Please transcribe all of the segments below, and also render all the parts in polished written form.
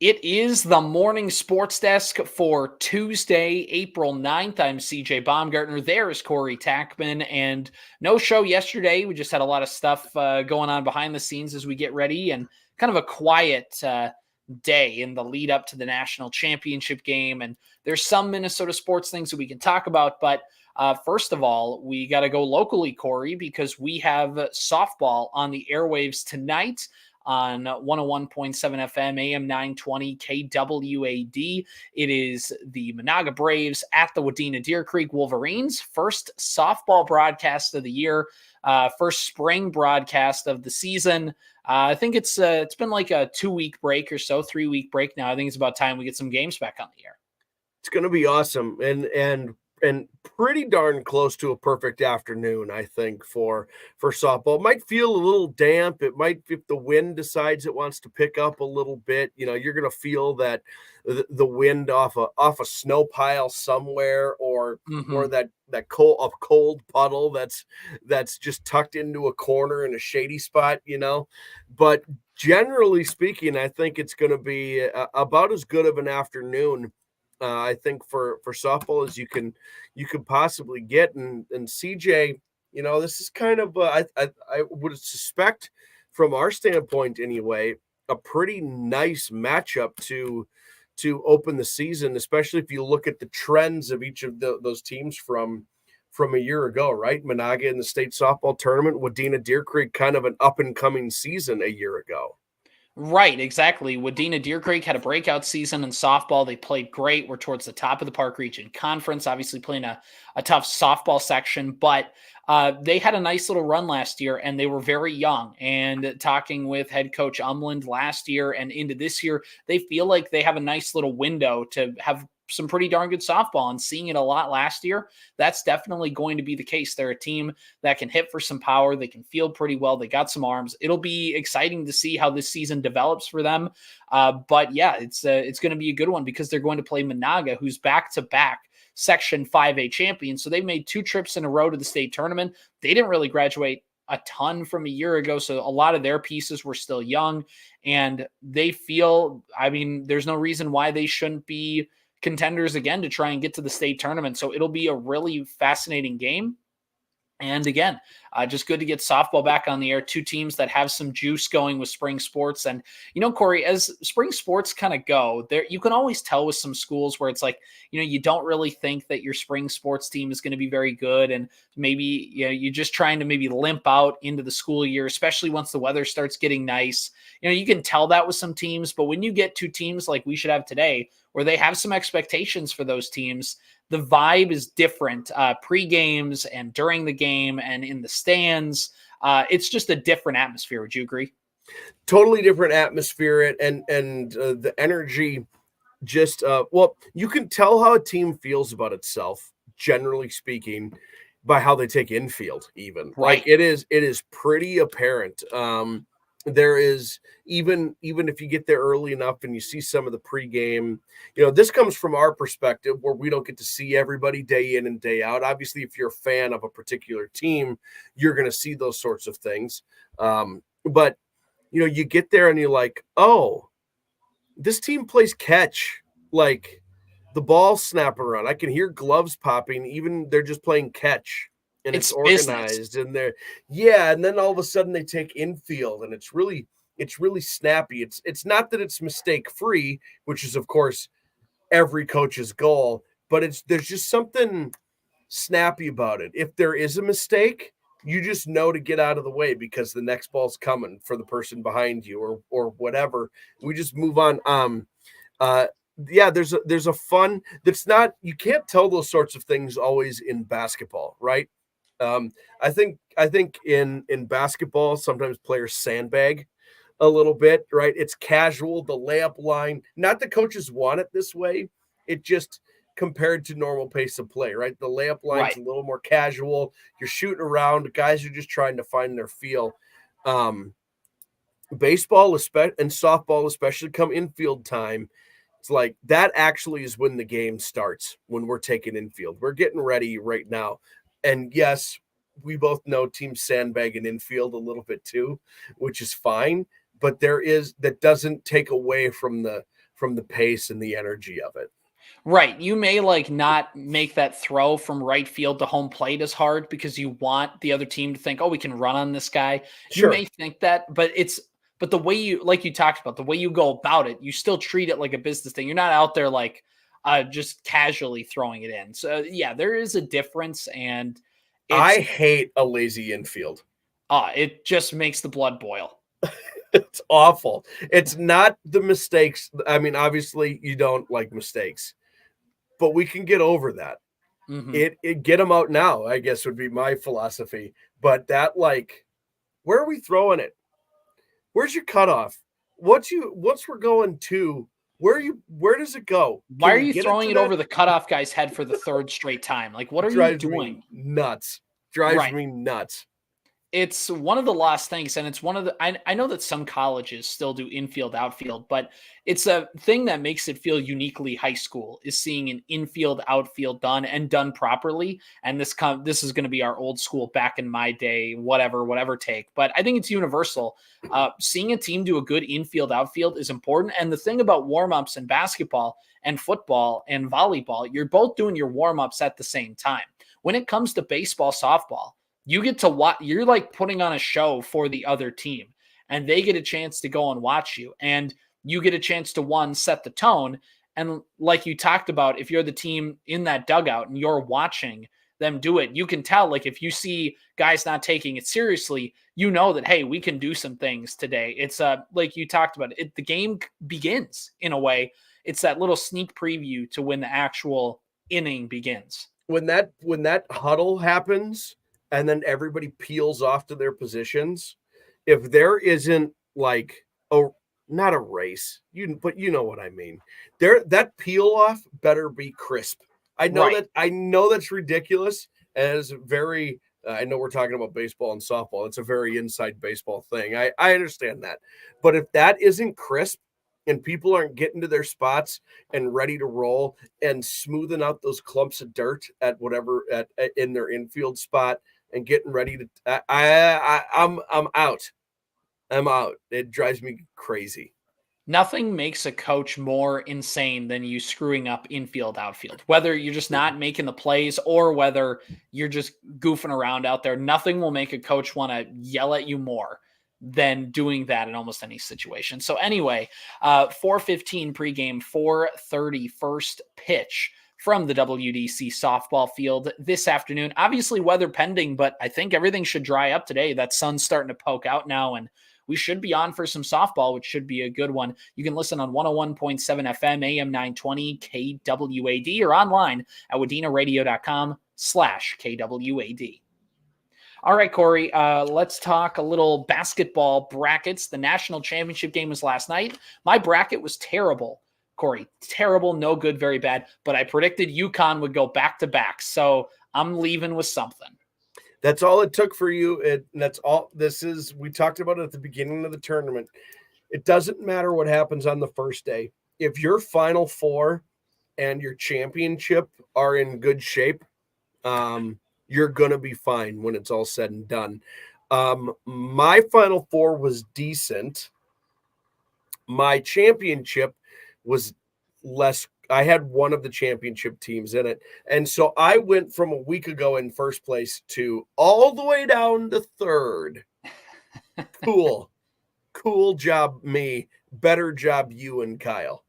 It is the morning sports desk for Tuesday, April 9th. I'm CJ Baumgartner. There is Corey Tackman. And no show yesterday. We just had a lot of stuff going on behind the scenes as we get ready, and kind of a quiet day in the lead up to the national championship game. And there's some Minnesota sports things that we can talk about. But first of all, we got to go locally, Corey, because we have softball on the airwaves tonight on 101.7 FM, AM 920, KWAD. It is the Menahga Braves at the Wadena Deer Creek Wolverines. First softball broadcast of the year, first spring broadcast of the season. I think it's been like a 2-week break or so, 3-week break now. I think it's about time we get some games back on the air. It's going to be awesome. And pretty darn close to a perfect afternoon, I think, for softball. It might feel a little damp. It might, if the wind decides it wants to pick up a little bit, you're going to feel that the wind off a snow pile somewhere, or that cold puddle that's just tucked into a corner in a shady spot, But generally speaking, I think it's going to be about as good of an afternoon, I think, for softball as you can possibly get. And CJ, this is kind of I would suspect, from our standpoint anyway, a pretty nice matchup to open the season, especially if you look at the trends of each of those teams from a year ago, right? Menahga in the state softball tournament, Wadena Deer Creek kind of an up and coming season a year ago. Right, exactly. Wadena Deer Creek had a breakout season in softball. They played great. We're towards the top of the Park Region Conference, obviously playing a tough softball section, but they had a nice little run last year, and they were very young. And talking with head coach Umland last year and into this year, they feel like they have a nice little window to have some pretty darn good softball, and seeing it a lot last year, that's definitely going to be the case. They're a team that can hit for some power. They can field pretty well. They got some arms. It'll be exciting to see how this season develops for them. But yeah, it's going to be a good one, because they're going to play Menahga, who's back-to-back Section 5A champion. So they've made 2 trips in a row to the state tournament. They didn't really graduate a ton from a year ago, so a lot of their pieces were still young, and they feel, there's no reason why they shouldn't be contenders again to try and get to the state tournament. So it'll be a really fascinating game. And again, just good to get softball back on the air. 2 teams that have some juice going with spring sports. And, Corey, as spring sports kind of go, there, you can always tell with some schools where it's like, you don't really think that your spring sports team is going to be very good. And maybe, you're just trying to maybe limp out into the school year, especially once the weather starts getting nice. You can tell that with some teams, but when you get 2 teams like we should have today, where they have some expectations for those teams, the vibe is different pre-games and during the game and in the stands. It's just a different atmosphere. Would you agree? Totally different atmosphere, and the energy just you can tell how a team feels about itself, generally speaking, by how they take infield even. Right. Like it is pretty apparent. There is, even if you get there early enough and you see some of the pregame, this comes from our perspective where we don't get to see everybody day in and day out. Obviously, if you're a fan of a particular team, you're going to see those sorts of things. But, you get there and you're like, oh, this team plays catch. Like the ball snapping around. I can hear gloves popping. Even they're just playing catch. And it's organized business. And and then all of a sudden they take infield, and it's really snappy. It's not that it's mistake free, which is of course every coach's goal, but there's just something snappy about it. If there is a mistake, you just know to get out of the way because the next ball's coming for the person behind you or whatever. We just move on. There's a fun that's not, you can't tell those sorts of things always in basketball, right? I think in basketball, sometimes players sandbag a little bit, right? It's casual, the layup line, not the coaches want it this way. It just compared to normal pace of play, right? The layup line's a little more casual. You're shooting around. Guys are just trying to find their feel. Baseball and softball, especially come infield time, it's like that actually is when the game starts, when we're taking infield. We're getting ready right now. And yes, we both know teams sandbag and infield a little bit too, which is fine. But that doesn't take away from the from the pace and the energy of it. Right. You may like not make that throw from right field to home plate as hard because you want the other team to think, oh, we can run on this guy. You Sure. may think that, but the way you, like you talked about, the way you go about it, you still treat it like a business thing. You're not out there like just casually throwing it in. So yeah, there is a difference, and I hate a lazy infield. It just makes the blood boil. It's awful. It's not the mistakes. I mean, obviously you don't like mistakes, but we can get over that. Mm-hmm. Get them out now, I guess would be my philosophy. But that, like, where are we throwing it? Where's your cutoff? What's we're going to? Where does it go? Why are you throwing it over the cutoff guy's head for the third straight time? Like, what are you doing? Nuts. Drives me nuts. It's one of the lost things, and it's one of the I know that some colleges still do infield outfield, but it's a thing that makes it feel uniquely high school, is seeing an infield outfield done properly. And this is going to be our old school back in my day, whatever take. But I think it's universal. Seeing a team do a good infield outfield is important. And the thing about warm-ups in basketball and football and volleyball, you're both doing your warm-ups at the same time. When it comes to baseball, softball, you get to watch, you're like putting on a show for the other team, and they get a chance to go and watch you, and you get a chance to set the tone. And like you talked about, if you're the team in that dugout and you're watching them do it, you can tell, like, if you see guys not taking it seriously, you know that, hey, we can do some things today. It's like you talked about it, the game begins in a way. It's that little sneak preview to when the actual inning begins. When that huddle happens, and then everybody peels off to their positions, if there isn't like not a race, but you know what I mean. That peel off better be crisp. I know that's ridiculous, and it's very I know we're talking about baseball and softball. It's a very inside baseball thing. I understand that. But if that isn't crisp and people aren't getting to their spots and ready to roll and smoothing out those clumps of dirt at whatever in their infield spot, and getting ready to, I'm out. I'm out. It drives me crazy. Nothing makes a coach more insane than you screwing up infield, outfield. Whether you're just not making the plays or whether you're just goofing around out there, nothing will make a coach want to yell at you more than doing that in almost any situation. So anyway, 4:15 pregame, 4:30 first pitch from the WDC softball field this afternoon. Obviously, weather pending, but I think everything should dry up today. That sun's starting to poke out now, and we should be on for some softball, which should be a good one. You can listen on 101.7 FM, AM 920, KWAD, or online at WadenaRadio.com/KWAD. All right, Corey, let's talk a little basketball brackets. The national championship game was last night. My bracket was terrible, Corey. Terrible, no good, very bad. But I predicted UConn would go back-to-back, so I'm leaving with something. That's all it took for you. And that's all this is. We talked about it at the beginning of the tournament. It doesn't matter what happens on the first day. If your Final Four and your championship are in good shape, you're going to be fine when it's all said and done. My Final Four was decent. My championship was less. I had one of the championship teams in it. And so I went from a week ago in first place to all the way down to third. Cool. Cool job, me. Better job, you and Kyle.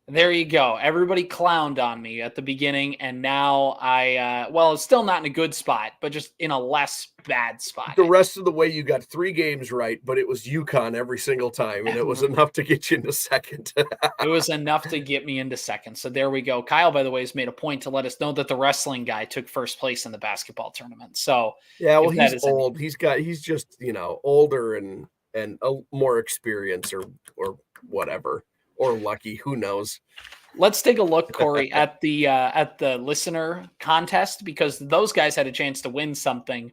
There you go. Everybody clowned on me at the beginning, and now it's still not in a good spot, but just in a less bad spot. The rest of the way, you got 3 games right, but it was UConn every single time, and it was enough to get you into second. It was enough to get me into second. So there we go. Kyle, by the way, has made a point to let us know that the wrestling guy took first place in the basketball tournament. So yeah, well, he's old. He's just, older and more experience or whatever. Or lucky, who knows? Let's take a look, Corey, at the listener contest, because those guys had a chance to win something.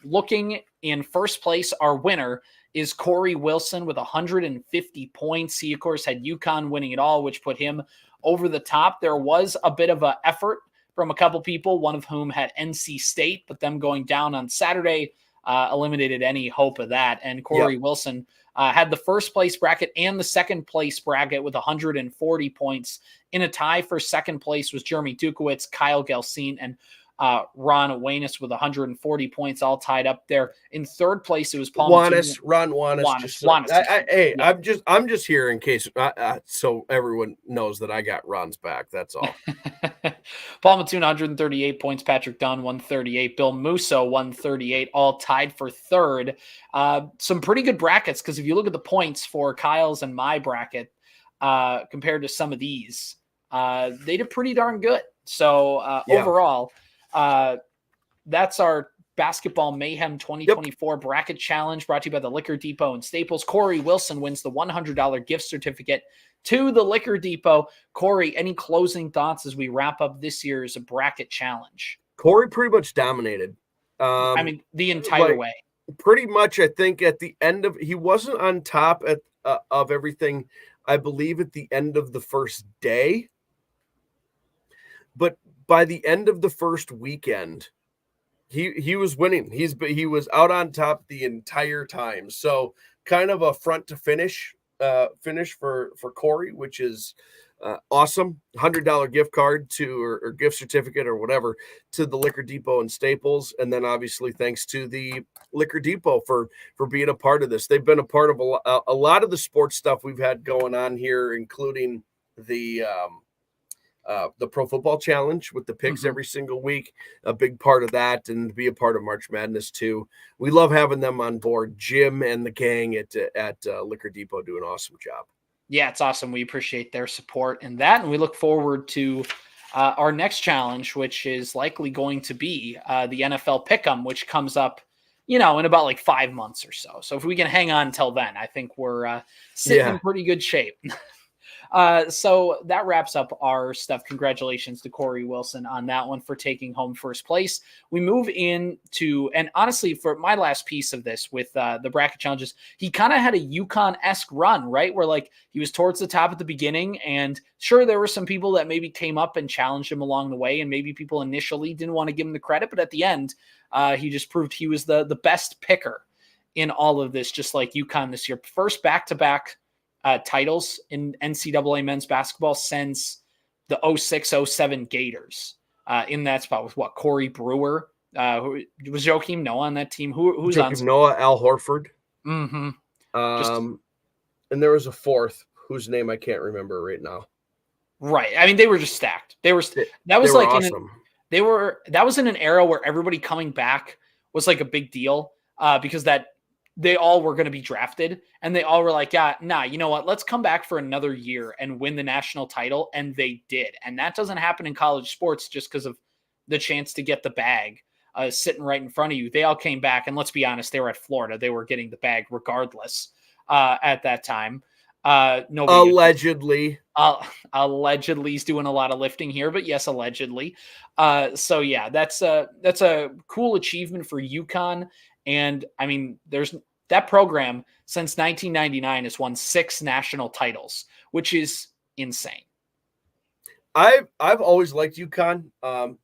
Looking in first place, our winner is Corey Wilson with 150 points. He, of course, had UConn winning it all, which put him over the top. There was a bit of an effort from a couple people, one of whom had NC State, but them going down on Saturday eliminated any hope of that. And Corey Wilson had the first place bracket and the second place bracket with 140 points. In a tie for second place was Jeremy Dukowitz, Kyle Gelsine, and Ron Wanis with 140 points, all tied up there. In third place, it was Ron Wanis. I'm just here in case, so everyone knows that I got Ron's back. That's all. Paul Mattoon, 138 points. Patrick Dunn, 138. Bill Musso, 138, all tied for third. Some pretty good brackets, because if you look at the points for Kyle's and my bracket compared to some of these, they did pretty darn good. So overall, that's our Basketball Mayhem 2024 Bracket Challenge, brought to you by the Liquor Depot and Staples. Corey Wilson wins the $100 gift certificate to the Liquor Depot. Corey, any closing thoughts as we wrap up this year's Bracket Challenge? Corey pretty much dominated. The entire way. Pretty much, I think at the end of, he wasn't on top of everything, I believe, at the end of the first day. But by the end of the first weekend, he was winning. He was out on top the entire time. So kind of a front to finish for Corey, which is awesome. $100 gift card or gift certificate or whatever to the Liquor Depot and Staples. And then obviously thanks to the Liquor Depot for being a part of this. They've been a part of a lot of the sports stuff we've had going on here, including the Pro Football Challenge with the picks every single week, a big part of that, and be a part of March Madness too. We love having them on board. Jim and the gang at Liquor Depot do an awesome job. Yeah, it's awesome. We appreciate their support in that, and we look forward to our next challenge, which is likely going to be the NFL Pick'em, which comes up, in about like 5 months or so. So if we can hang on until then, I think we're sitting in pretty good shape. So that wraps up our stuff. Congratulations to Corey Wilson on that one for taking home first place. We move into, and honestly, for my last piece of this with the bracket challenges, he kind of had a UConn-esque run, right? Where like he was towards the top at the beginning, and sure, there were some people that maybe came up and challenged him along the way, and maybe people initially didn't want to give him the credit, but at the end, he just proved he was the best picker in all of this, just like UConn this year. First back-to-back titles in NCAA men's basketball since the 06-07 Gators in that spot with Corey Brewer, who was Joakim Noah on that team. Who's Joakim on? Noah, Al Horford. Mm-hmm. And there was a fourth whose name I can't remember right now. Right. I mean, they were just stacked. That was awesome. That was in an era where everybody coming back was like a big deal because they all were going to be drafted, and they all were like, you know what? Let's come back for another year and win the national title. And they did. And that doesn't happen in college sports just because of the chance to get the bag sitting right in front of you. They all came back, and let's be honest, they were at Florida. They were getting the bag regardless at that time. Allegedly. Allegedly, he's doing a lot of lifting here, but yes, allegedly. So yeah, that's a cool achievement for UConn. And I mean, there's that program since 1999 has won 6 national titles, which is insane. I've always liked UConn,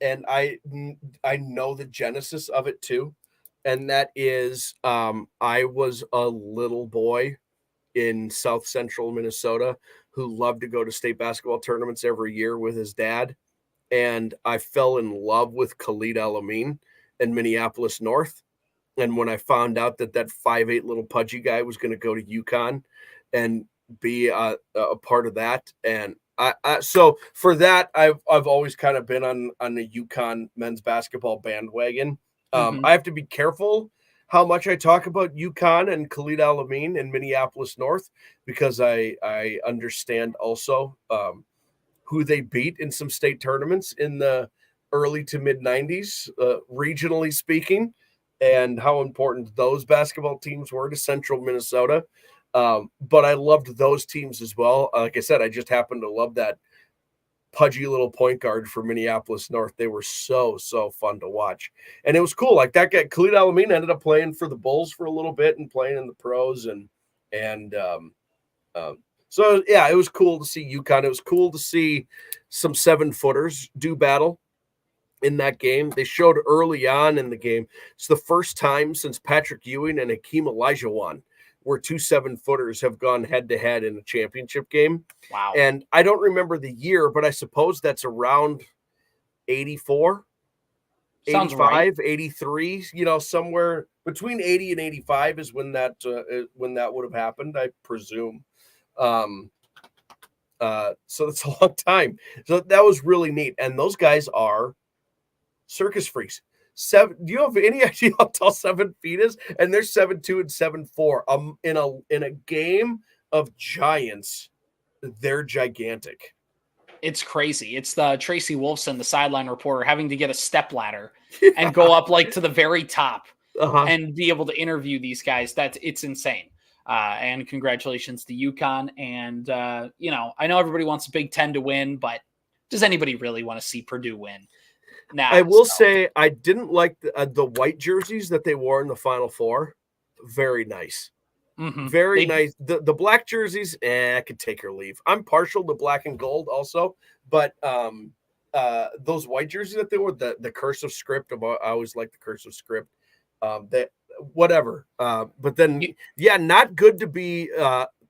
and I know the genesis of it too, and that is I was a little boy in South Central Minnesota who loved to go to state basketball tournaments every year with his dad, and I fell in love with Khalid El-Amin in Minneapolis North. And when I found out that 5'8" little pudgy guy was going to go to UConn and be a part of that, and so for that, I've always kind of been on the UConn men's basketball bandwagon. I have to be careful how much I talk about UConn and Khalid El-Amin in Minneapolis North, because I understand also who they beat in some state tournaments in the early to mid 90s, regionally speaking, and how important those basketball teams were to Central Minnesota. But I loved those teams as well. Like I said, I just happened to love that pudgy little point guard for Minneapolis North. They were so fun to watch. And it was cool. Like that guy, Khalid El-Amin, ended up playing for the Bulls for a little bit and playing in the pros. So yeah, it was cool to see UConn. It was cool to see some 7-footers do battle in that game. They showed early on in the game, it's the first time since Patrick Ewing and Hakeem Olajuwon where 2 7-footers have gone head-to-head in a championship game. Wow. And I don't remember the year, but I suppose that's around 84, Sounds 85, right. 83, somewhere between 80 and 85 is when that would have happened, I presume. So that's a long time. So that was really neat. And those guys are circus freaks. Do you have any idea how tall 7 feet is? And they're 7'2" and 7'4". In a game of giants, they're gigantic. It's crazy. It's the Tracy Wolfson, the sideline reporter, having to get a step ladder and go up like to the very top and be able to interview these guys. It's insane. And congratulations to UConn. And, I know everybody wants Big Ten to win, but does anybody really want to see Purdue win? Nah, I will say I didn't like the white jerseys that they wore in the Final Four. Very nice. Mm-hmm. Very nice. The black jerseys, I could take or leave. I'm partial to black and gold also, but those white jerseys that they wore, the cursive script, I always like the cursive script. That whatever. But then, not good to be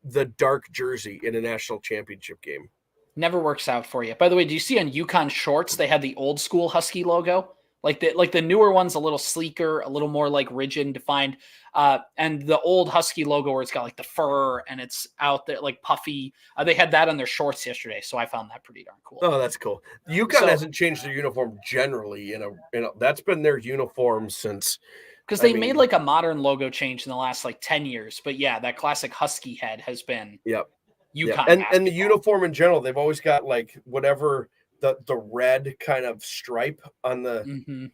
the dark jersey in a national championship game. Never works out for you. By the way, do you see on UConn shorts they had the old school Husky logo? Like the newer one's a little sleeker, a little more like rigid and defined. And the old Husky logo where it's got like the fur and it's out there like puffy. They had that on their shorts yesterday, so I found that pretty darn cool. Oh, that's cool. UConn hasn't changed their uniform generally. That's been their uniform since. Because they made like a modern logo change in the last like 10 years. But yeah, that classic Husky head has been. Yep. UConn and the uniform in general, they've always got like whatever the red kind of stripe on the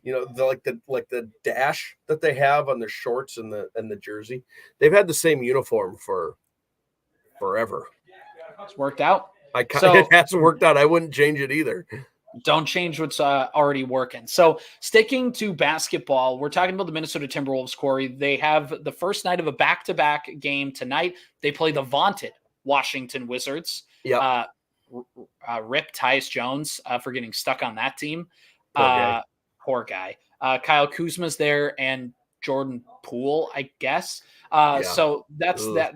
the dash that they have on their shorts and the jersey. They've had the same uniform for forever. It's worked out. It hasn't worked out. I wouldn't change it either. Don't change what's already working. So sticking to basketball, we're talking about the Minnesota Timberwolves, Corey. They have the first night of a back-to-back game tonight. They play the vaunted Washington Wizards. Yeah. Rip Tyus Jones for getting stuck on that team. Poor guy. Kyle Kuzma's there and Jordan Poole, I guess. So that's that.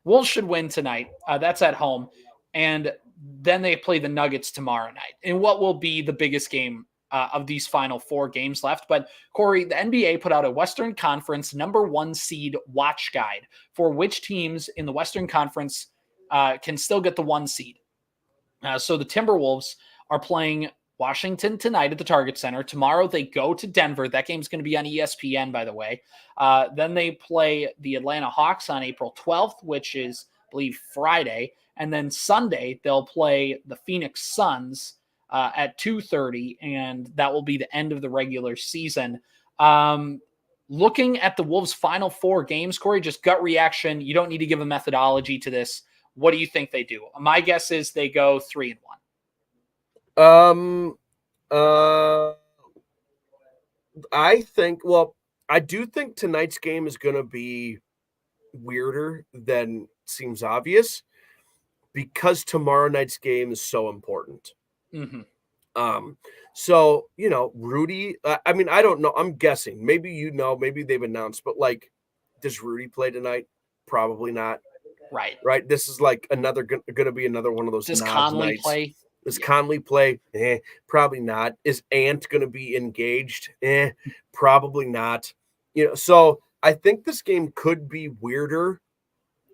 Wolves should win tonight. That's at home. And then they play the Nuggets tomorrow night in what will be the biggest game of these final 4 games left. But Corey, the NBA put out a Western Conference #1 seed watch guide for which teams in the Western Conference can still get the 1 seed. So the Timberwolves are playing Washington tonight at the Target Center. Tomorrow they go to Denver. That game's going to be on ESPN, by the way. Then they play the Atlanta Hawks on April 12th, which is, I believe, Friday. And then Sunday they'll play the Phoenix Suns at 2:30, and that will be the end of the regular season. Looking at the Wolves' final 4 games, Corey, just gut reaction. You don't need to give a methodology to this. What do you think they do? My guess is they go 3-1. I do think tonight's game is going to be weirder than seems obvious because tomorrow night's game is so important. Mm-hmm. So, Rudy, I don't know. I'm guessing. Maybe maybe they've announced, but like, does Rudy play tonight? Probably not. Right. This is like going to be another one of those. Does Conley nights. play? Does Conley play? Probably not. Is Ant going to be engaged? Probably not. So I think this game could be weirder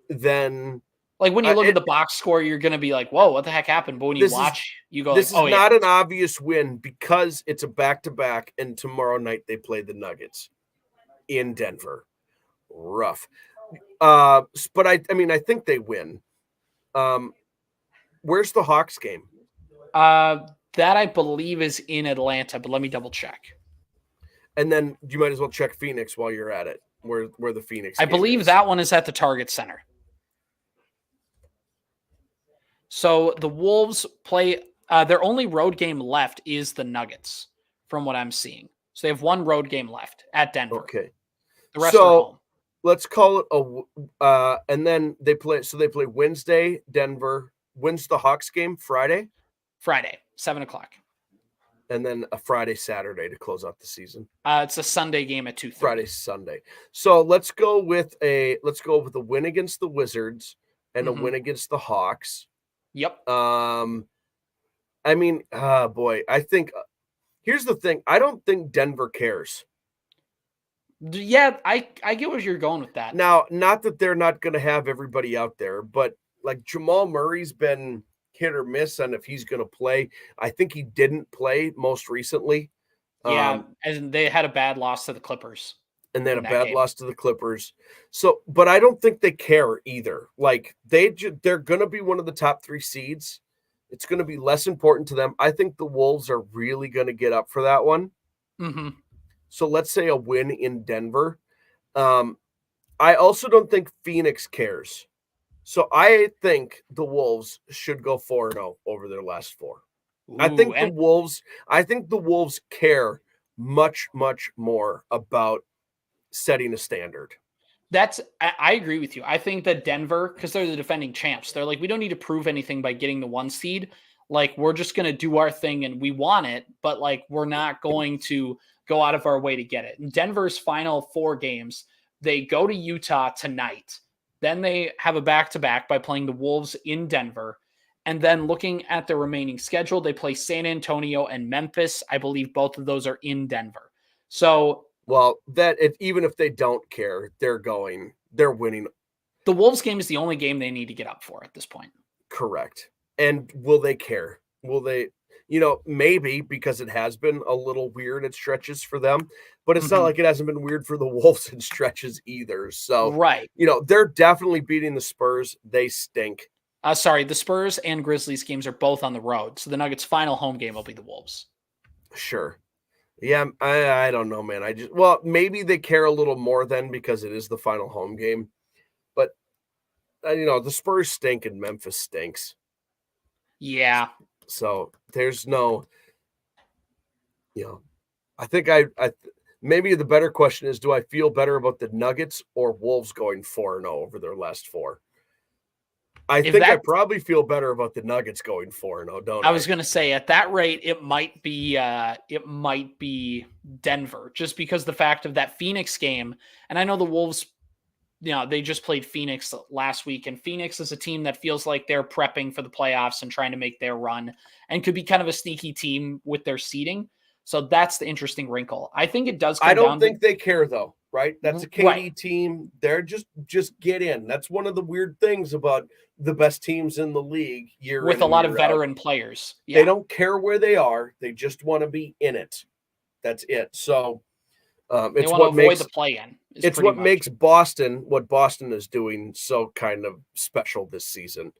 than. Like when you look at the box score, you're going to be like, whoa, what the heck happened? But when you watch, you go, this is not an obvious win because it's a back-to-back, and tomorrow night they play the Nuggets in Denver. Rough. But I think they win. Where's the Hawks game? That I believe is in Atlanta, but let me double check. And then you might as well check Phoenix while you're at it. Where the Phoenix? I believe that one is at the Target Center. So the Wolves play. Their only road game left is the Nuggets, from what I'm seeing. So they have 1 road game left at Denver. Okay. The rest are home. Let's call it and then they play. So they play Wednesday, Denver. When's the Hawks game? Friday, 7:00. and then a Friday, Saturday to close out the season. It's a Sunday game at 2:30. Friday, Sunday. So let's go with a win against the Wizards and a win against the Hawks. Yep. I mean, boy, I think here's the thing. I don't think Denver cares. Yeah, I get where you're going with that. Now, not that they're not going to have everybody out there, but like Jamal Murray's been hit or miss on if he's going to play. I think he didn't play most recently. Yeah, and they had a bad loss to the Clippers. And then a bad loss to the Clippers. So, but I don't think they care either. Like they're going to be one of the top 3 seeds. It's going to be less important to them. I think the Wolves are really going to get up for that one. Mm-hmm. So let's say a win in Denver. I also don't think Phoenix cares. So I think the Wolves should go 4-0 over their last 4. I think the Wolves care much, much more about setting a standard. I agree with you. I think that Denver, because they're the defending champs, they're like, we don't need to prove anything by getting the 1 seed. Like, we're just going to do our thing and we want it, but like, we're not going to go out of our way to get it. In Denver's final 4 games, they go to Utah tonight. Then they have a back-to-back by playing the Wolves in Denver. And then looking at the remaining schedule, they play San Antonio and Memphis. I believe both of those are in Denver. So, well, even if they don't care, they're winning. The Wolves game is the only game they need to get up for at this point. Correct. And will they care? Will they, maybe, because it has been a little weird at stretches for them, but it's not like it hasn't been weird for the Wolves in stretches either. So, right. They're definitely beating the Spurs. They stink. The Spurs and Grizzlies games are both on the road. So the Nuggets' final home game will be the Wolves. Sure. Yeah, I don't know, man. Maybe they care a little more then because it is the final home game. But, the Spurs stink and Memphis stinks. Yeah. So there's no, I think maybe the better question is, do I feel better about the Nuggets or Wolves going 4-0 over their last 4? I probably feel better about the Nuggets going 4-0, don't I? I was going to say at that rate, it might be Denver, just because the fact of that Phoenix game. And I know the Wolves, they just played Phoenix last week, and Phoenix is a team that feels like they're prepping for the playoffs and trying to make their run and could be kind of a sneaky team with their seeding. So that's the interesting wrinkle. I think it does come down. I don't think they care though, right? That's a KD team. They're just get in. That's one of the weird things about the best teams in the league with a lot of veteran players. Yeah. They don't care where they are. They just want to be in it. That's it. So it's what makes the play-in. It's what makes Boston what Boston is doing so kind of special this season,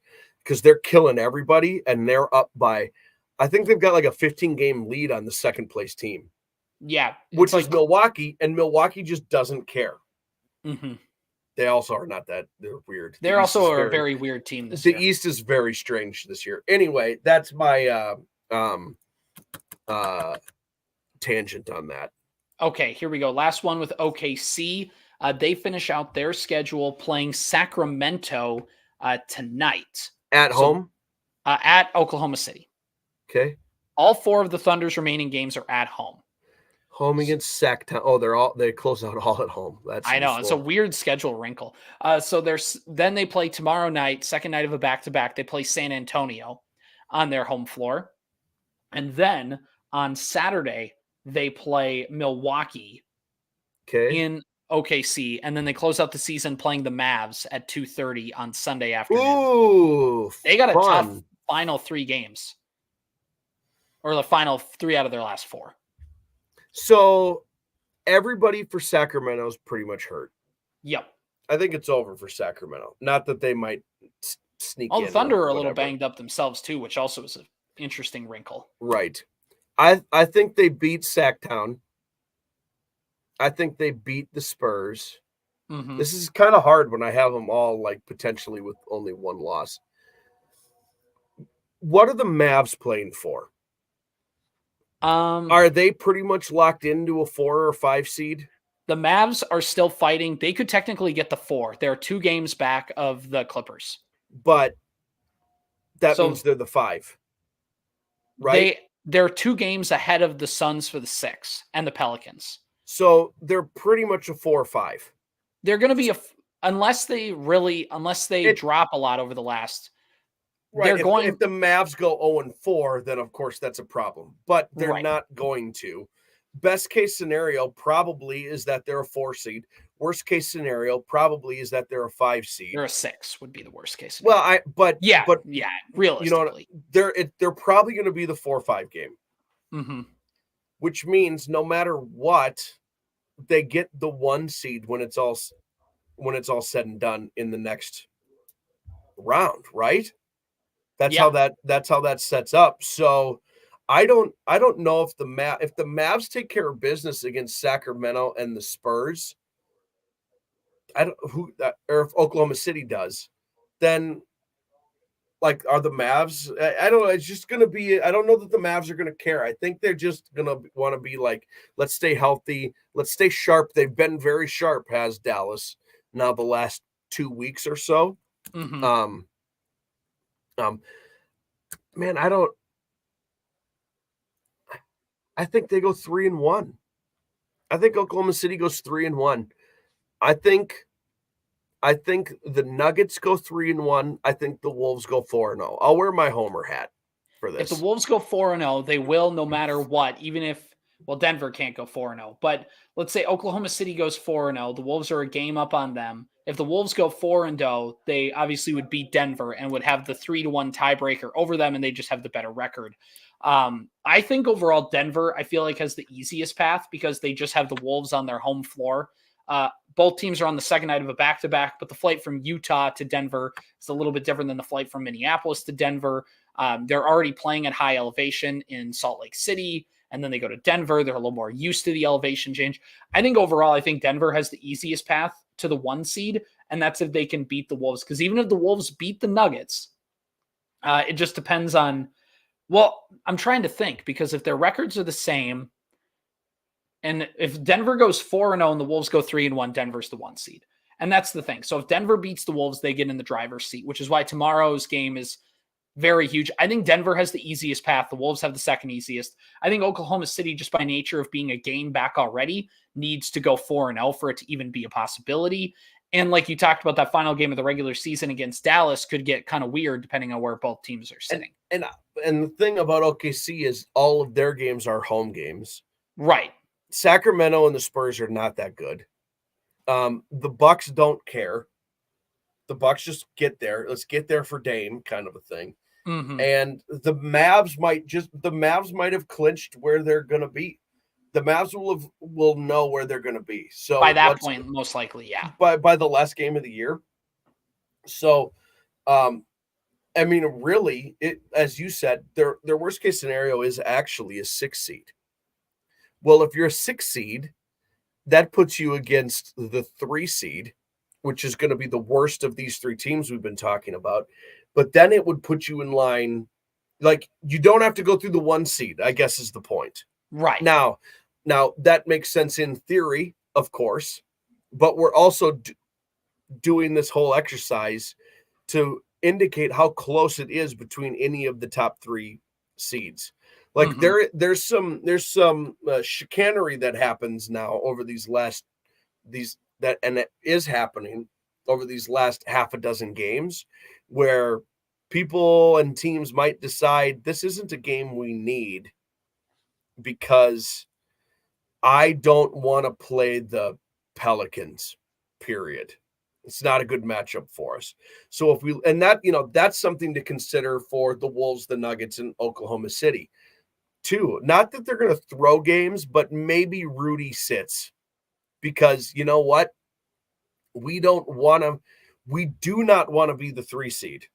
because they're killing everybody and they're up by, I think they've got like a 15-game lead on the second place team. Yeah, which is Milwaukee, and Milwaukee just doesn't care. Mm-hmm. They also are not that. They're weird. They're also a very weird team this year. The East is very strange this year. Anyway, that's my tangent on that. Okay, here we go. Last one with OKC. They finish out their schedule playing Sacramento tonight. At home? At Oklahoma City. Okay. All 4 of the Thunder's remaining games are at home. Home against Sac-Town. Oh, they close out all at home. I know. It's a weird schedule wrinkle. Then they play tomorrow night, second night of a back-to-back. They play San Antonio on their home floor. And then on Saturday, they play Milwaukee in OKC. And then they close out the season playing the Mavs at 2:30 on Sunday afternoon. Ooh, they got a tough final 3 games. Or the final 3 out of their last 4. So everybody for Sacramento is pretty much hurt. Yep. I think it's over for Sacramento. Not that they might sneak in. The Thunder are a little banged up themselves too, which also is an interesting wrinkle. Right. I think they beat Sac-Town. I think they beat the Spurs. Mm-hmm. This is kind of hard when I have them all like potentially with only 1 loss. What are the Mavs playing for? Are they pretty much locked into a 4 or 5 seed? The Mavs are still fighting. They could technically get the 4. They're 2 games back of the Clippers. But that means they're the 5. Right? They're 2 games ahead of the Suns for the 6 and the Pelicans. So they're pretty much a 4 or 5. They're going to be unless they drop a lot over the last. Right. If the Mavs go 0-4, then of course that's a problem. But they're not going to. Best case scenario probably is that they're a 4 seed. Worst case scenario probably is that they're a 5 seed. They're a 6 would be the worst case scenario. Well, realistically, they're probably going to be the 4-5 game. Mm-hmm. Which means no matter what, they get the 1 seed when it's all said and done in the next round, right? That's how that sets up. So I don't know if the Mavs take care of business against Sacramento and the Spurs, or if Oklahoma City does, then like are the Mavs? I don't know. It's just going to be. I don't know that the Mavs are going to care. I think they're just going to want to be like, let's stay healthy, let's stay sharp. They've been very sharp, has Dallas now the last 2 weeks or so. Mm-hmm. Man, I think they go 3-1. I think Oklahoma City goes 3-1. I think the Nuggets go 3-1. I think the Wolves go 4-0. I'll wear my Homer hat for this. If the Wolves go 4-0, they will no matter what, even if Denver can't go 4-0. But let's say Oklahoma City goes 4-0. The Wolves are a game up on them. If the Wolves go 4-0, they obviously would beat Denver and would have the 3-1 tiebreaker over them, and they just have the better record. I think overall Denver, I feel like, has the easiest path because they just have the Wolves on their home floor. Both teams are on the second night of a back-to-back, but the flight from Utah to Denver is a little bit different than the flight from Minneapolis to Denver. They're already playing at high elevation in Salt Lake City, and then they go to Denver. They're a little more used to the elevation change. I think overall, I think Denver has the easiest path to the 1 seed, and that's if they can beat the Wolves. Because even if the Wolves beat the Nuggets, it just depends on, I'm trying to think, because if their records are the same, and if Denver goes 4-0 and the Wolves go 3-1, Denver's the 1 seed. And that's the thing. So if Denver beats the Wolves, they get in the driver's seat, which is why tomorrow's game is very huge. I think Denver has the easiest path. The Wolves have the second easiest. I think Oklahoma City, just by nature of being a game back already, needs to go 4-0 for it to even be a possibility. And like you talked about, that final game of the regular season against Dallas could get kind of weird depending on where both teams are sitting. And the thing about OKC is all of their games are home games. Right. Sacramento and the Spurs are not that good. The Bucks don't care. The Bucks just get there. Let's get there for Dame, kind of a thing. Mm-hmm. And the Mavs might have clinched where they're going to be. The Mavs will know where they're going to be. So by that point, most likely, yeah. By the last game of the year. So, I mean, really, as you said, their worst case scenario is actually a 6 seed. Well, if you're a 6 seed, that puts you against the 3 seed, which is going to be the worst of these 3 teams we've been talking about. But then it would put you in line. Like, you don't have to go through the 1 seed, I guess is the point. Right. Now that makes sense in theory, of course, but we're also doing this whole exercise to indicate how close it is between any of the top 3 seeds. Like, mm-hmm. there's some chicanery that happens now over and it is happening over these last half a dozen games, where people and teams might decide this isn't a game we need because I don't want to play the Pelicans, period. It's not a good matchup for us. So that's something to consider for the Wolves, the Nuggets, and Oklahoma City too. Not that they're going to throw games, but maybe Rudy sits, because you know what? We do not want to be the 3 seed,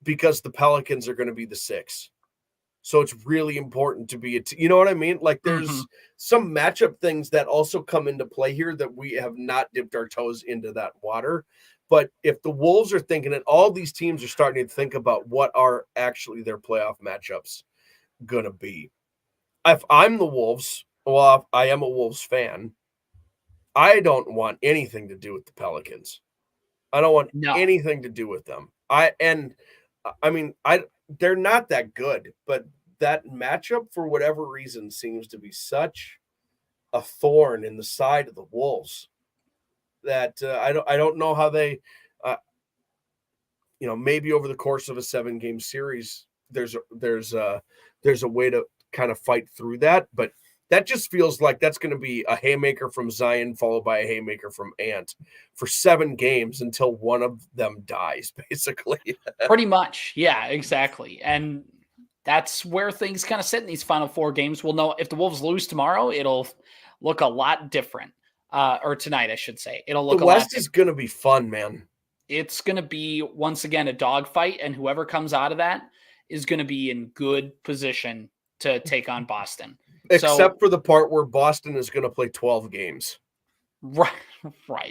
because the Pelicans are going to be the 6. So it's really important to be you know what I mean? Like, there's some matchup things that also come into play here that we have not dipped our toes into that water. But if the Wolves are thinking it, all these teams are starting to think about what are actually their playoff matchups going to be. If I'm the Wolves, well, I am a Wolves fan, I don't want anything to do with the Pelicans. I don't want anything to do with them. They're not that good, but that matchup, for whatever reason, seems to be such a thorn in the side of the Wolves that I don't know how they, maybe over the course of a 7-game series, there's a way to kind of fight through that, but that just feels like that's going to be a haymaker from Zion followed by a haymaker from Ant for 7 games until one of them dies, basically. Pretty much. Yeah, exactly. And that's where things kind of sit in these final 4 games. We'll know if the Wolves lose tomorrow, it'll look a lot different. Or tonight, I should say. It'll look the West is going to be fun, man. It's going to be, once again, a dogfight, and whoever comes out of that is going to be in good position to take on Boston. Except for the part where Boston is going to play 12 games. Right.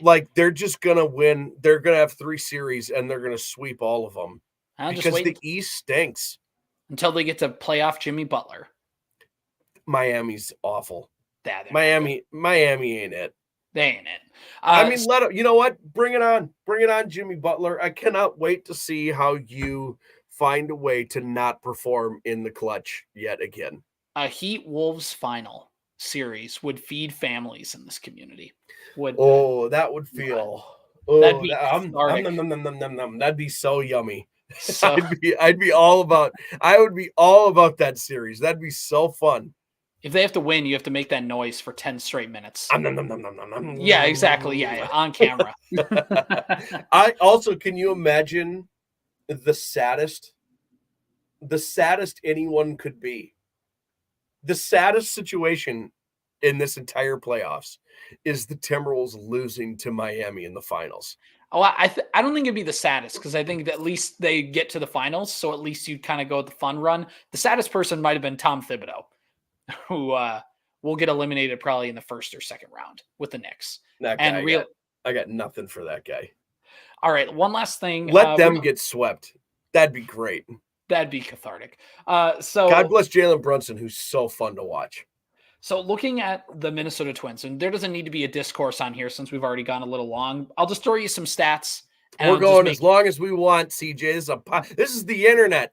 Like, they're just going to win. They're going to have 3 series, and they're going to sweep all of them. Because the East stinks. Until they get to playoff Jimmy Butler. Miami's awful. Miami ain't it. They ain't it. I mean, you know what? Bring it on. Bring it on, Jimmy Butler. I cannot wait to see how you find a way to not perform in the clutch yet again. A Heat Wolves final series would feed families in this community. That would feel. That'd be that'd be so yummy. So, I'd be all about. I would be all about that series. That'd be so fun. If they have to win, you have to make that noise for 10 straight minutes. Yeah, exactly. Yeah, on camera. I also, can you imagine the saddest anyone could be? The saddest situation in this entire playoffs is the Timberwolves losing to Miami in the finals. Oh, I don't think it'd be the saddest, because I think that at least they get to the finals, so at least you'd kind of go with the fun run. The saddest person might have been Tom Thibodeau, who will get eliminated probably in the first or second round with the Knicks. I got nothing for that guy. All right, one last thing. Let them get swept. That'd be great. That'd be cathartic. So God bless Jalen Brunson, who's so fun to watch. So looking at the Minnesota Twins, and there doesn't need to be a discourse on here since we've already gone a little long. I'll just throw you some stats. We're going as long as we want, CJ. This is the internet.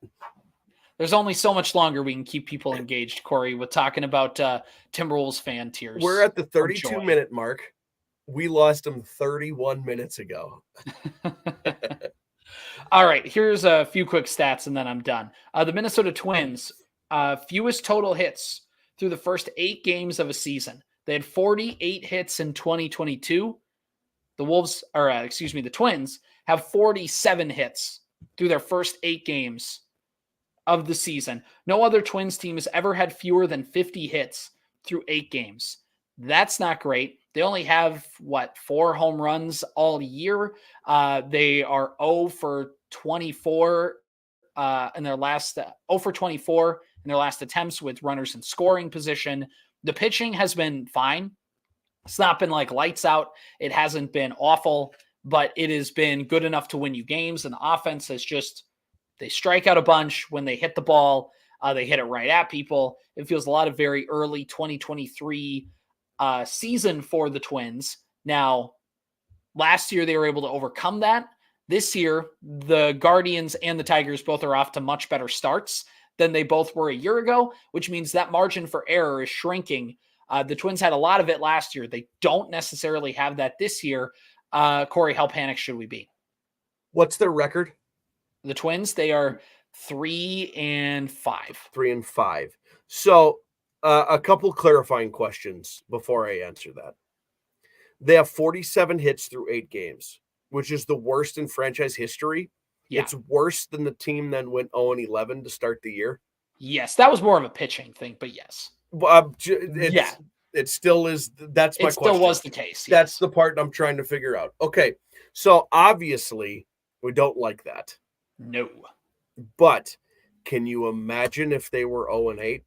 There's only so much longer we can keep people engaged, Corey, with talking about Timberwolves fan tears. We're at the 32-minute mark. We lost them 31 minutes ago. All right, here's a few quick stats, and then I'm done. The Minnesota Twins, fewest total hits through the first 8 games of a season. They had 48 hits in 2022. The Twins have 47 hits through their first 8 games of the season. No other Twins team has ever had fewer than 50 hits through 8 games. That's not great. They only have 4 home runs all year. They are 0 for 24 in their last 0 for 24 in their last attempts with runners in scoring position. The pitching has been fine. It's not been like lights out. It hasn't been awful, but it has been good enough to win you games. And the offense has they strike out a bunch when they hit the ball. They hit it right at people. It feels a lot of very early 2023 season for the Twins. Now, last year they were able to overcome that. This year, the Guardians and the Tigers both are off to much better starts than they both were a year ago, which means that margin for error is shrinking. The Twins had a lot of it last year. They don't necessarily have that this year. Corey, how panicked should we be? What's their record? The Twins, they are 3-5. 3-5. So a couple clarifying questions before I answer that. They have 47 hits through 8 games, which is the worst in franchise history. Yeah. It's worse than the team that went 0-11 to start the year. Yes, that was more of a pitching thing, but yes. It still is. That's my question. It still was the case. Yes. That's the part I'm trying to figure out. Okay, so obviously we don't like that. No. But can you imagine if they were 0-8?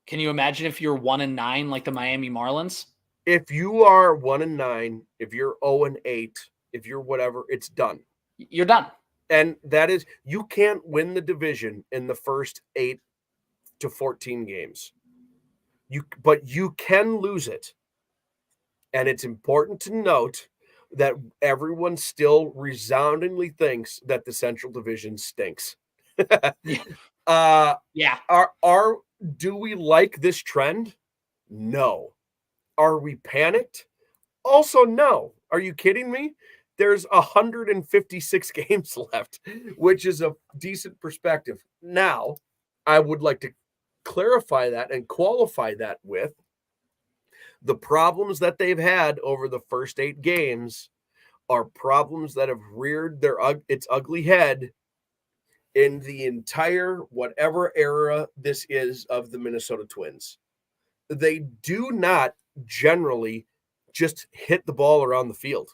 Can you imagine if you're 1-9 like the Miami Marlins? If you are 1-9, if you're 0-8, if you're whatever, it's done. You're done. And that is, you can't win the division in the first 8 to 14 games. But you can lose it. And it's important to note that everyone still resoundingly thinks that the Central Division stinks. Yeah. Do we like this trend? No. Are we panicked? Also, no. Are you kidding me? There's 156 games left, which is a decent perspective. Now, I would like to clarify that and qualify that with the problems that they've had over the first 8 games are problems that have reared its ugly head in the entire whatever era this is of the Minnesota Twins. They do not generally just hit the ball around the field.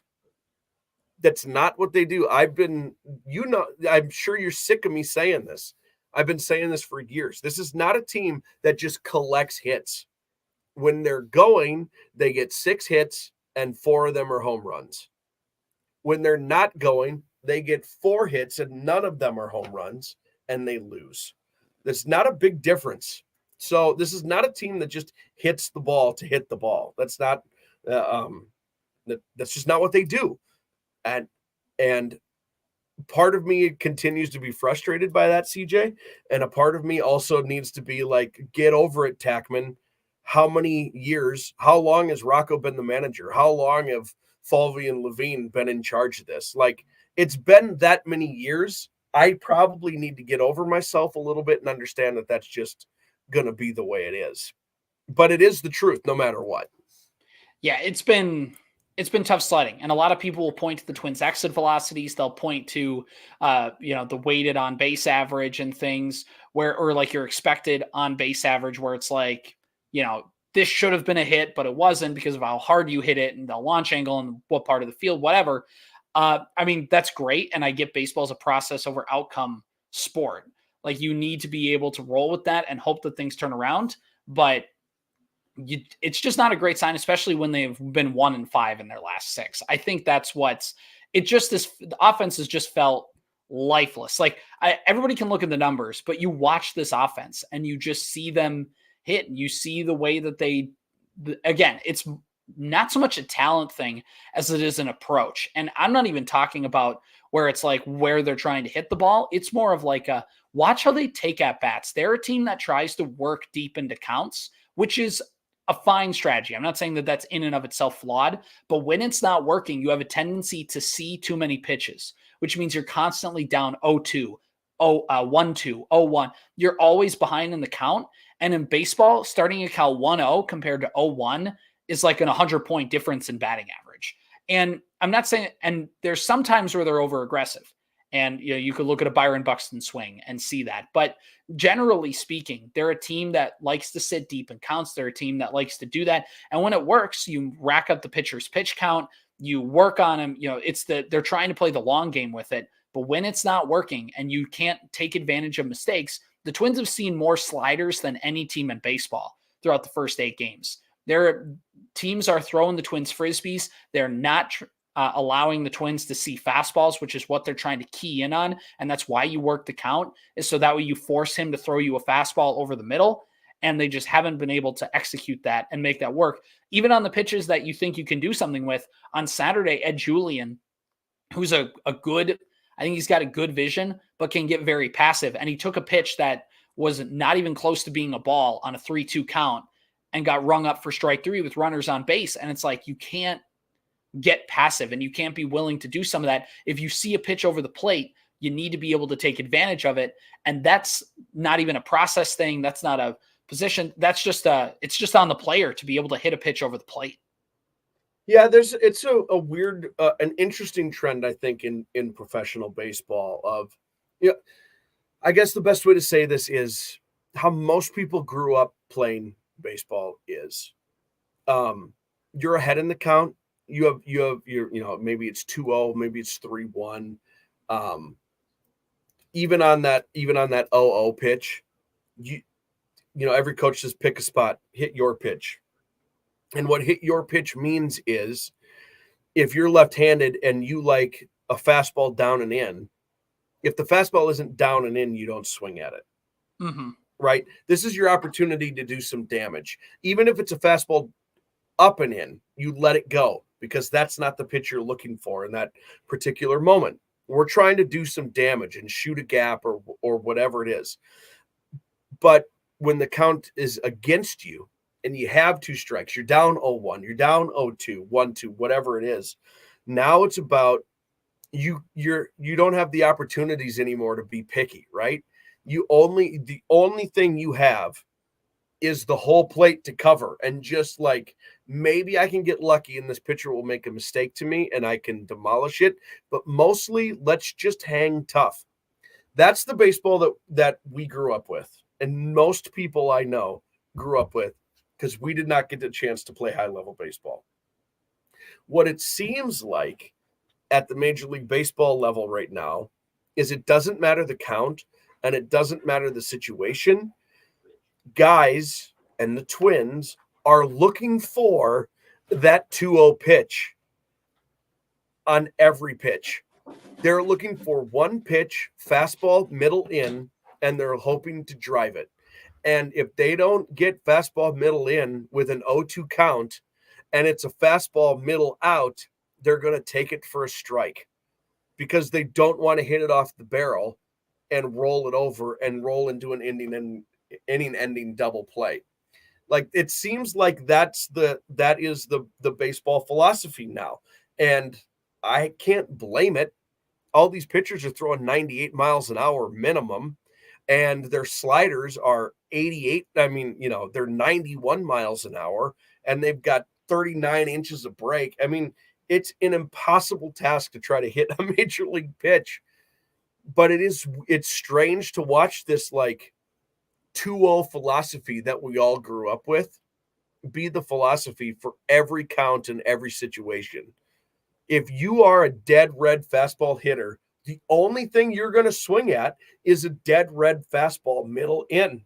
That's not what they do. I'm sure you're sick of me saying this. I've been saying this for years. This is not a team that just collects hits. When they're going, they get 6 hits and 4 of them are home runs. When they're not going, they get 4 hits and none of them are home runs and they lose. That's not a big difference. So this is not a team that just hits the ball to hit the ball. That's not that's just not what they do. And part of me continues to be frustrated by that, CJ, and a part of me also needs to be like, get over it, Tackman. How long has Rocco been the manager? How long have Falvey and Levine been in charge of this? Like, it's been that many years. I probably need to get over myself a little bit and understand that that's just going to be the way it is. But it is the truth no matter what. Yeah, it's been tough sledding, and a lot of people will point to the Twins' exit velocities. They'll point to, the weighted on base average and things or like your expected on base average, where it's like, this should have been a hit, but it wasn't because of how hard you hit it and the launch angle and what part of the field, whatever. That's great, and I get baseball as a process over outcome sport. Like, you need to be able to roll with that and hope that things turn around, but it's just not a great sign, especially when they've been 1-5 in their last 6. I think that's the offense has just felt lifeless. Like, everybody can look at the numbers, but you watch this offense and you just see them hit. And you see the way that again, it's not so much a talent thing as it is an approach. And I'm not even talking about where it's like where they're trying to hit the ball. It's more of like watch how they take at bats. They're a team that tries to work deep into counts, which is a fine strategy. I'm not saying that that's in and of itself flawed, but when it's not working, you have a tendency to see too many pitches, which means you're constantly down 0-2, 1-2, 0-1. You're always behind in the count. And in baseball, starting a count 1-0 compared to 0-1 is like an 100-point difference in batting average. And I'm not saying, and there's some times where they're over aggressive. And you could look at a Byron Buxton swing and see that. But generally speaking, they're a team that likes to sit deep in counts. They're a team that likes to do that. And when it works, you rack up the pitcher's pitch count. You work on them. They're trying to play the long game with it. But when it's not working and you can't take advantage of mistakes, the Twins have seen more sliders than any team in baseball throughout the first 8 games. Their teams are throwing the Twins frisbees. They're not allowing the Twins to see fastballs, which is what they're trying to key in on. And that's why you work the count, is so that way you force him to throw you a fastball over the middle. And they just haven't been able to execute that and make that work. Even on the pitches that you think you can do something with. On Saturday, Ed Julian, who's a good, I think he's got a good vision, but can get very passive. And he took a pitch that was not even close to being a ball on a 3-2 count and got rung up for strike 3 with runners on base. And it's like, you can't get passive and you can't be willing to do some of that. If you see a pitch over the plate, you need to be able to take advantage of it. And that's not even a process thing. That's not a position. That's just it's just on the player to be able to hit a pitch over the plate. Yeah, it's a weird, an interesting trend, I think, in professional baseball of, I guess the best way to say this is how most people grew up playing baseball is, you're ahead in the count. You have maybe it's 2-0, maybe it's 3-1. Even on that 0-0 pitch, every coach says pick a spot, hit your pitch. And what hit your pitch means is if you're left-handed and you like a fastball down and in, if the fastball isn't down and in, you don't swing at it. Mm-hmm. Right? This is your opportunity to do some damage. Even if it's a fastball up and in, you let it go because that's not the pitch you're looking for in that particular moment. We're trying to do some damage and shoot a gap or whatever it is. But when the count is against you and you have 2 strikes, you're down 0-1, you're down 0-2, 1-2, whatever it is. Now it's about you don't have the opportunities anymore to be picky, right? The only thing you have is the whole plate to cover, and just like, maybe I can get lucky and this pitcher will make a mistake to me and I can demolish it, but mostly let's just hang tough. That's the baseball that we grew up with, and most people I know grew up with, because we did not get the chance to play high-level baseball. What it seems like at the Major League Baseball level right now is it doesn't matter the count and it doesn't matter the situation. Guys and the Twins are looking for that 2-0 pitch on every pitch. They're looking for one pitch, fastball, middle in, and they're hoping to drive it. And if they don't get fastball middle in with an 0-2 count and it's a fastball middle out, they're going to take it for a strike, because they don't want to hit it off the barrel and roll it over and roll into an inning-ending double play. Like, it seems like that is the baseball philosophy now, and I can't blame it. All these pitchers are throwing 98 miles an hour minimum, and their sliders are 88. I mean, they're 91 miles an hour, and they've got 39 inches of break. I mean, it's an impossible task to try to hit a major league pitch, but it's strange to watch this like 2-0 philosophy that we all grew up with be the philosophy for every count in every situation. If you are a dead red fastball hitter, the only thing you're going to swing at is a dead red fastball middle in.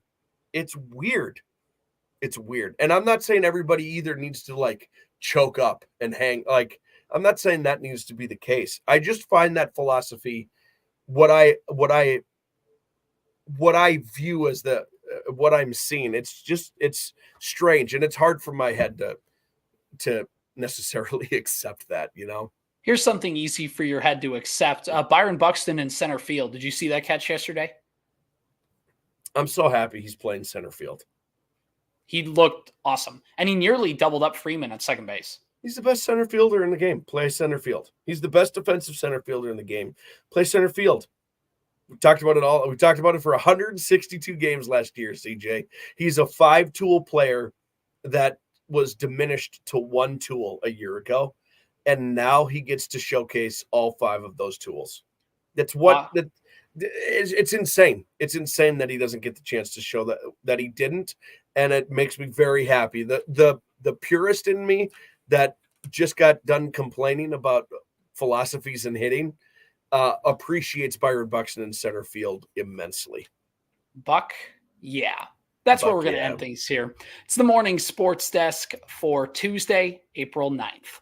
It's weird. It's weird. And I'm not saying everybody either needs to like choke up and hang. Like, I'm not saying that needs to be the case. I just find that philosophy, what I view as what I'm seeing, it's strange, and it's hard for my head to necessarily accept that, Here's something easy for your head to accept. Byron Buxton in center field. Did you see that catch yesterday? I'm so happy he's playing center field. He looked awesome, and he nearly doubled up Freeman at second base. He's the best center fielder in the game. Play center field. He's the best defensive center fielder in the game. Play center field. We talked about it all. We talked about it for 162 games last year, CJ. He's a 5-tool player that was diminished to 1 tool a year ago, and now he gets to showcase all 5 of those tools. That's what it's insane. It's insane that he doesn't get the chance to show that he didn't, and it makes me very happy. The purist in me that just got done complaining about philosophies and hitting appreciates Byron Buxton in center field immensely. Buck, yeah. That's where we're going to end things here. It's the Morning Sports Desk for Tuesday, April 9th.